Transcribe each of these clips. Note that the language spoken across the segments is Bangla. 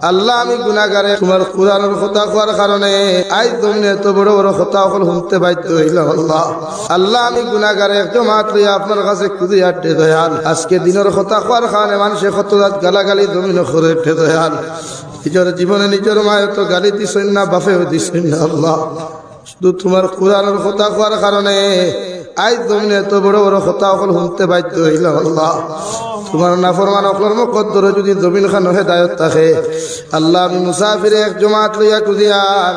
আল্লাহ আমি গুনাহগারে তোমার কুরআনের কথা কোয়ার কারণে আজ তুমি এত বড় বড় কথা হল শুনতে বাধ্য হইলাম। আল্লাহ আল্লাহ আমি গুনাহগারে জমাত লইয়া আপনার কাছে খুদি আটে দয়াল আজকে দিনের কথা কোয়ার কারণে মানুষে কত রাত গালাগালি জমিন করে উঠে দয়াল নিজের জীবনে নিজের মায়ের তো গালি দিছেন না বাপেও দিছেন না। আল্লাহ শুধু তোমার কুরআনের কথা কোয়ার কারণে আজ তুমি এত বড় বড় কথা হল শুনতে বাধ্য হইলাম। আল্লাহ তোমার নাফরমান অকলর মুকদ্দরে যদি জমিন খান হেদায়ত থাকে আল্লাহ আমি মুসাফিরে এক জমাত লইয়া কুদিয়ার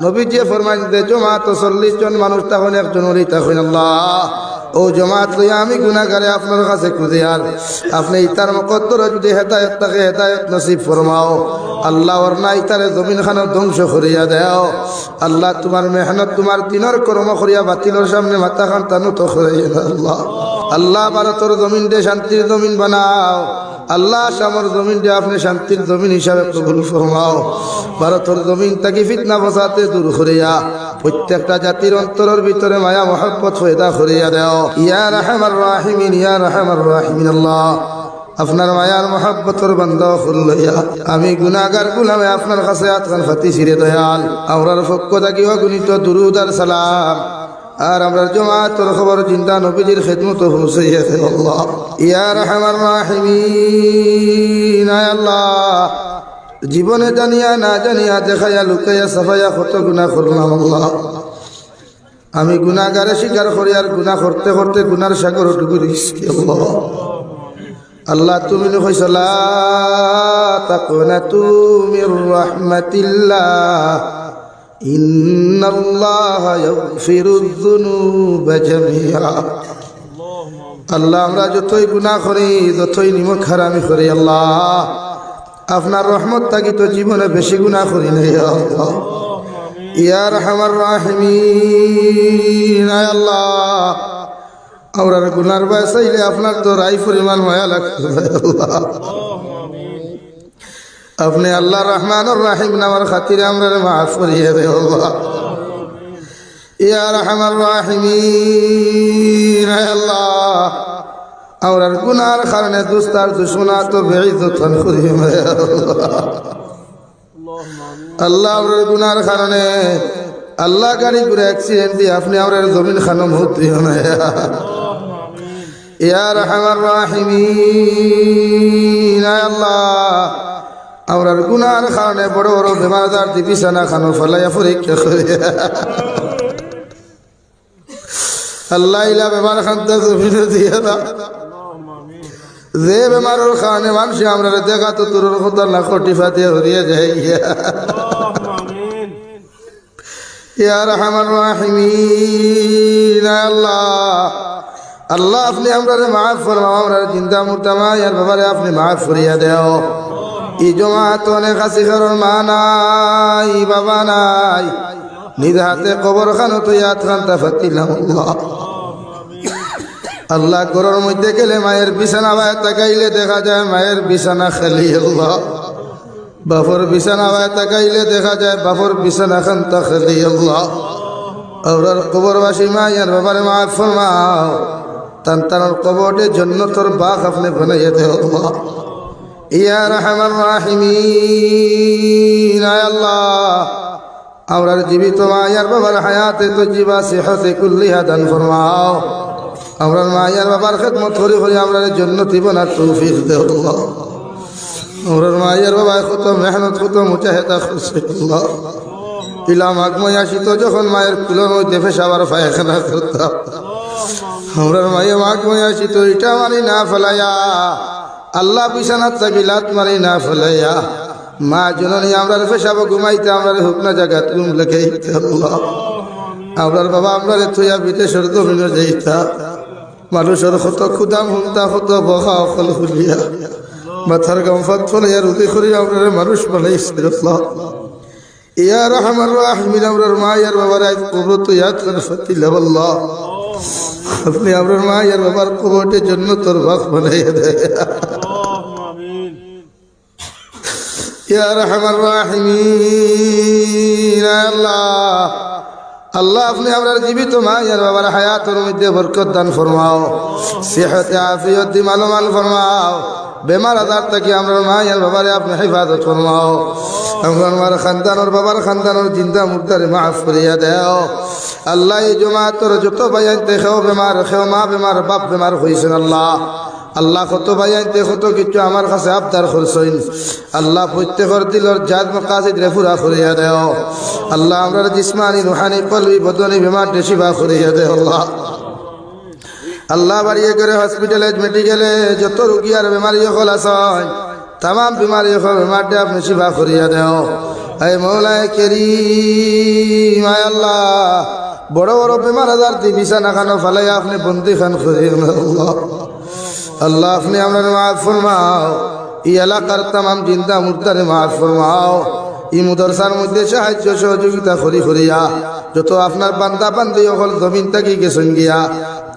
নবীজি ফরমান দে জমাত 40 জন মানুষ তখন একজন ওলি তখন আল্লাহ ও জমাত লইয়া আমি গুনাহগারে আপনার কাছে কুদিয়ার আপনি ইতার মুকদ্দরে যদি হেদায়ত থাকে হেদায়ত নসিব ফরমাও আল্লাহ ওর না ইতারে জমিন খান ধ্বংস করিয়া দাও। আল্লাহ তোমার মেহনত তোমার দিনের কর্ম করিয়া বাতিলের সামনে মাথা খান তানু তো করিয়া দাও। আল্লাহ আল্লাহ ভারতের জমিন দে শান্তির জমিন বানাও। আল্লাহ শামর জমিন দে আপনি শান্তির জমিন হিসাবে কবুল ফরমাও। ভারতের জমিন তাকে ফিতনা ফসাতে দূর করিয়া প্রত্যেকটা জাতির অন্তরের ভিতরে মায়া মহব্বত পয়দা করিয়া দাও ইয়া রাহমার রাহিমিন ইয়া রাহমার রাহিমিন। আল্লাহ আপনার মায়ার মহব্বতর বান্দা হইয়া আমি গুনাহগার গুলামে আপনার কাছে আতকান ফাতি ছিড়ে দয়াল আমরার পক্ষ থাকি অগণিত দুরুদ আর সালাম আর আমরা জমাতের খবর চিন্তা নবীজির খেদমত পৌঁছাইয়া দেন। আল্লাহ ইয়া রাহমার রাহিমিন আল্লাহ জীবনে জানিয়া না জানিয়া দেখাইয়া লুকাইয়া সাফাইয়া কত গুনাহ করলাম। আল্লাহ আমি গুনাহগারে স্বীকার করি আর গুনাহ করতে করতে গুনার সাগর ডুবে গেছি। আল্লাহ আল্লাহ তুমি কইছো লা তাকুনাতু মির রাহমাতিল্লাহ ইন্নাল্লাহা ইয়াগফিরুয যুনুবা জামিআ। আল্লাহ আমরা যতই গুনাহ করি যতই নিমক হারামি করি আল্লাহ আপনার রহমত থাকি তো জীবনে বেশি গুনাহ করি নাই। আল্লাহ ইয়া রাহমার রাহিমিন আল্লাহ আমরা গুনার ভয় চাইলে আপনার তো রাই পরিমাণ মায়া লাগবে। আল্লাহ আপনি আল্লাহ রহমান রাহিম নামার খাতিরে আমরা মাফ করিয়ে দে। আল্লাহ ইয়া রাহমার রাহিমিন আল্লাহ আমরা গুনার কারণে দুস্তার দুশমনা তো বেইজ্জত করিয়ে আল্লাহ আমরা গুনার কারণে আল্লাহ গাড়ি করে অ্যাক্সিডেন্ট দিয়ে আপনি আমরা জমিন খানো মুহূর্তে ইয়া রাহমার রাহিমিন আল্লাহ আমরার গুনার কারণে বড় বড় বেমারদার বিছানা খানো ফলাইয়া পরীক্ষা করে আল্লাহ ইলা বেমার খান্তা জমিন দিয়ে দাও যে বেমারের কারণে মানুষ আমরা দেখা তো তোর কথা না খটিফা দিয়ে হরিয়ে যায় ইয়া রাহমার রাহিমিন আল্লাহ আল্লাহ আপনি আমরা মাফ ফরমাও আমরা চিন্তা মুর্তামা ইয়ার ব্যাপারে আপনি মাফ করিয়া দেও। এই জমাত অনেক আছে কারণ মা নাই বাবা নাই নিজ হাতে কবর খানো তো ইয়াত খান্তা ফাতিলাম। আল্লাহ আল্লাহ ঘরের মধ্যে গেলে মায়ের বিছানা বায় তাকাইলে দেখা যায় মায়ের বিছানা খালি। আল্লাহ বাপর বিছানা বায় তাকাইলে দেখা যায় বাপর বিছানা খান্তা খালি। আল্লাহ আর কবরবাসী মা ইয়ার ব্যাপারে মাফ ফরমাও তান্তানোর কবরের জন্য তোর বাঘ আপনি বানাইয়া দে। আল্লাহ ইয়া রাহমার রাহিমিন আল্লাহ আমরার জীবিত মায়ার বাবার হায়াতে তো জীবা সিহতে কুল্লিহা দান ফরমাও আমরার মায়ার বাবার খেদমত করি করি আমরার জান্নাতি বানার তৌফিক দে। আল্লাহ আমরার মায়ার বাবা কত মেহনত কত মুজাহিদা করছে। আল্লাহ ইলাম আগময় আসিত যখন মায়ের কুলোর মধ্যে পেশাবার পায়খানা করতাম আমরার মায়ে আগময় আসিত এটা মারি না ফেলাইয়া আল্লাহ বিছানাত থাকিলাত মারি না ফেলাইয়া মা জননী আমরার পেশাব ঘুমাইতে আমরার হুকনা জায়গাত ঘুম লেগে। আল্লাহ আমরার বাবা আমরার থইয়া বিদেশের জমিনে যাইতা মানুষের কত ক্ষুদাম হুমতা কত বহা অকল খুলিয়া মাথার গামফাত ফলাইয়া রুটি করি আমরার মানুষ বানাইছে। আল্লাহ ইয়া রাহমার রাহিমিন আমরার মা ইয়ার বাবার আজ কবর তো ইয়াদ করে ফাতিলাম। আল্লাহ আপনি আমরার মা ইয়ার বাবার কবরের জন্য তোর বাঘ বানাইয়া দেয়। ইয়া রাহমার রাহিমিন আল্লাহ আল্লাহ আপনি আমরার জীবিত মা ইয়ার বাবার হায়াতের মধ্যে বরকত দান ফরমাও সিহতে আফিয়ত দি মালমাল ফরমাও বেমার আজার থেকে আমরা মা আর বাবারে আপনি হেফাজত ফরমাও আমার খানদানোর বাবার খানদানোর জিন্দা মুর্দারে মাফ করিয়া দেও আল্লাহ এই জমাতর যত ভাইয়ান দেখেও বেমার খেও মা বেমার বাপ বেমার হয়েছেন আল্লাহ আল্লাহ কত ভাইয়াইতে কত কিছু আমার কাছে আবদার করছেন আল্লাহ প্রত্যেকের দিলর জাত মাকাসিদ রে পুরা করিয়া দেও আল্লাহ আমরা জিসমানি রুহানি কলবি বদনি বেমার শিফা করিয়া দেও আল্লাহ আল্লাহ বাড়িয়ে করে হসপিটালে মেডিকেলে যত রোগী আর বেমারি হল আছেন তাম বেমারি হল বেমারটা আপনি শিফা করিয়া দেও এই মৌলায় কেরিম আয় আল্লাহ বড় বড় বেমার আজার দি বিছানা খানো ফালাই আপনি বন্দি খান করিয়া আল্লাহ আল্লাহ আপনি আপনার মাফ ফরমাও এই এলাকার তাম জিন্দা মুর্দারে মাফ ফরমাও ই মুদরসার মধ্যে সাহায্য সহযোগিতা করিয়া যত আপনার বান্দা বান্দি হল জমিন থাকি গেছেন গিয়া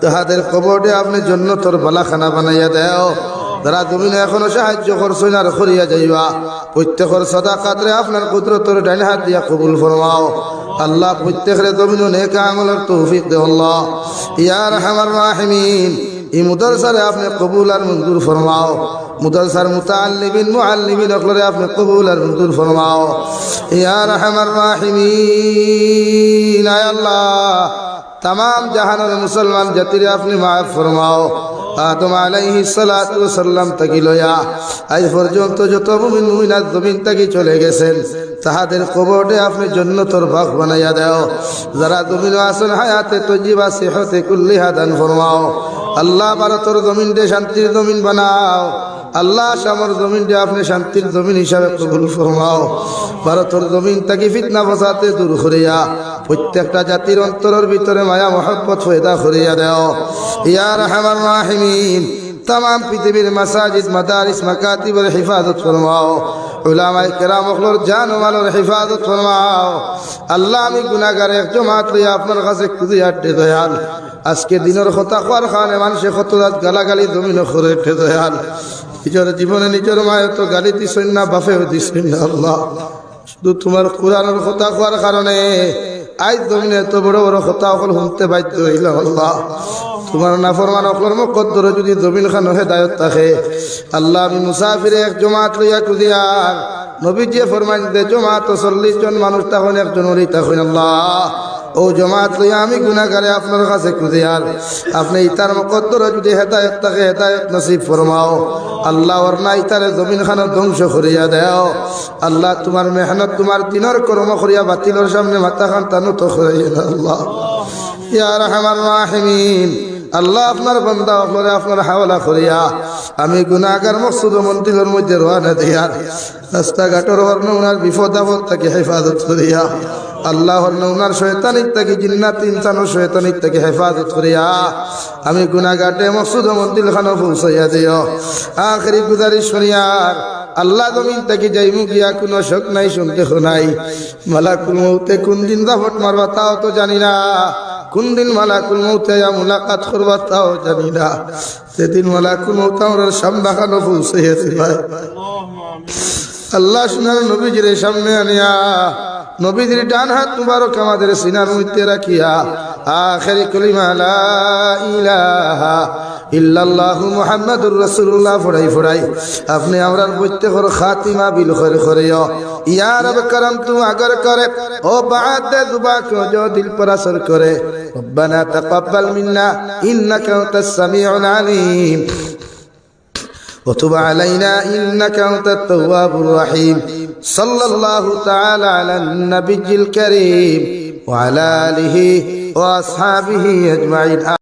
তাহাদের কবরে আপনি জন্নতর বালাখানা বানাইয়া দেও যারা জমিনে এখনো সাহায্য করছেন আর করিয়া যাইবা প্রত্যেকের সাদাকাতরে আপনার কুদরতের ডাইন হাত দিয়া কবুল ফরমাও আল্লাহ প্রত্যেকের জমিন নেক আমলের তৌফিক দেও আল্লাহ ইয়া আরহামার রাহিমিন এই মুদরসারে আপনি কবুল আর মঞ্জুর ফরমাও মুদরসার মুতাআল্লিমিন মুআল্লিমিন অকলরে আপনি কবুল আর মঞ্জুর ফরমাও ইয়া আরহামার রাহিমিন আয় আল্লাহ तमाम जहानर मुसलमान জাতিরে আপনি মাফ ফরমাও আদম আলাইহিস সালাতু ওয়াস সালাম থেকে লয়া আজ পর্যন্ত যত মুমিন মুমিনাত জমিন থেকে চলে গেছেন তাহাদের কবরে আপনি জান্নাতের বাগ বানাইয়া দাও যারা জমিনে আছেন হায়াতে তয়্যিবা সিহতে কুল্লিহা দান ফরমাও আল্লাহ ভারতের জমিনকে শান্তির জমিন বানাও আল্লাহ শামর জমিনকে আপনি শান্তির জমিন হিসাবে কবুল ফরমাও ভারতের জমিন থেকে ফিতনা ফাসাদে দূর করিয়া প্রত্যেকটা জাতির অন্তরের ভিতরে মায়া মহব্বত পয়দা করিয়া দাও ইয়া আরহামার রাহিমিন तमाम পৃথিবীর মাসাজিদ মাদারিস মাকাতিবের হিফাজত ফরমাও উলামায়ে কেরাম ওগুলোর জান ও মালের হিফাজত ফরমাও আল্লাহ আমি গুনাহগার এক জমাত লইয়া আপনার কাছে খুদিয়া দয়াল আজকে দিনের কথা কোয়ার খানে মানুষে কত রাত গালাগালি জমিন করে দয়াল নিজের জীবনে নিজের মায়ের তো গালি দিছেন না বাপেও দিছেন না আল্লাহ শুধু তোমার কোরআনের কথা কোয়ার কারণে আজ জমিনে এত বড় বড় কথা সকল শুনতে বাধ্য হইল আল্লাহ তোমার নাফরমান অকলর মুকদ্দর যদি জমিন খান হেদায়েত থাকে আল্লাহ আমি মুসাফিরে এক জমাত লইয়া কুদিয়ার নবীজি ফরমান দে জমাত 40 জন মানুষ তখন একজন ওই তখন আল্লাহ ও জমাত লইয়া আমি গুনাহগারে আপনার কাছে কুদিয়ার আপনি ইতার মুকদ্দর যদি হেদায়েত থাকে হেদায়েত নসিব ফরমাও আল্লাহ ওর নাই তারে জমিন খান ধ্বংস করিয়া দাও আল্লাহ তোমার মেহনত তোমার দিনের কর্ম করিয়া বাতিলের সামনে মাথা খান তানু তো করিয়া দাও আল্লাহ ইয়া আরহামার রাহিমিন আল্লাহ আপনার বান্দা আপনারে আপনার হাওলা করিয়া আমি গুনাহগার মকসুদ মন্দিরের মধ্যে রওনা দিয়ার রাস্তাঘাটের বর্ণ উনার বিপদ আপদ থেকে হেফাজত করিয়া আল্লাহর নওনার শয়তানির থেকে জিন্নাত ইনসানের শয়তানির থেকে হেফাজত করিয়া আমি গুনাহগারে মকসুদ মন্দির খানো পৌঁছাইয়া দিও আখেরি গুজারিশ করিয়ার আল্লাহ জমিন থেকে যাইমু গিয়া কোনো শক নাই সন্দেহ নাই মালাকুল মউতে কোন দিন দাফট মারবা তাও তো জানি না কোন দিন মালাকুল মউতে মুলাকাত করবা তাও জানি না সেদিন মালাকুল মউত আমার সামনে খানো পৌঁছাইয়াছে ভাই আল্লাহ সুনার নবীজির সামনে আনিয়া নবীজির ডান হাত মুবারক আমাদের সিনার মধ্যে রাখিয়া আখেরি কালিমা লা ইলাহা ইল্লাল্লাহু মুহাম্মাদুর রাসূলুল্লাহ ফড়াই আপনি আমরার প্রত্যেকের খাতিমা বিল করিও ইয়া রব করম তু আগর করে ও বাদ দুবা কো जो दिल पर असर करे रब्बना तकब्बल मिन्ना इन्नका अंतस समीउल अलीम وتب علينا إنك أنت التواب الرحيم صلى الله تعالى على النبي الكريم وعلى آله وأصحابه أجمعين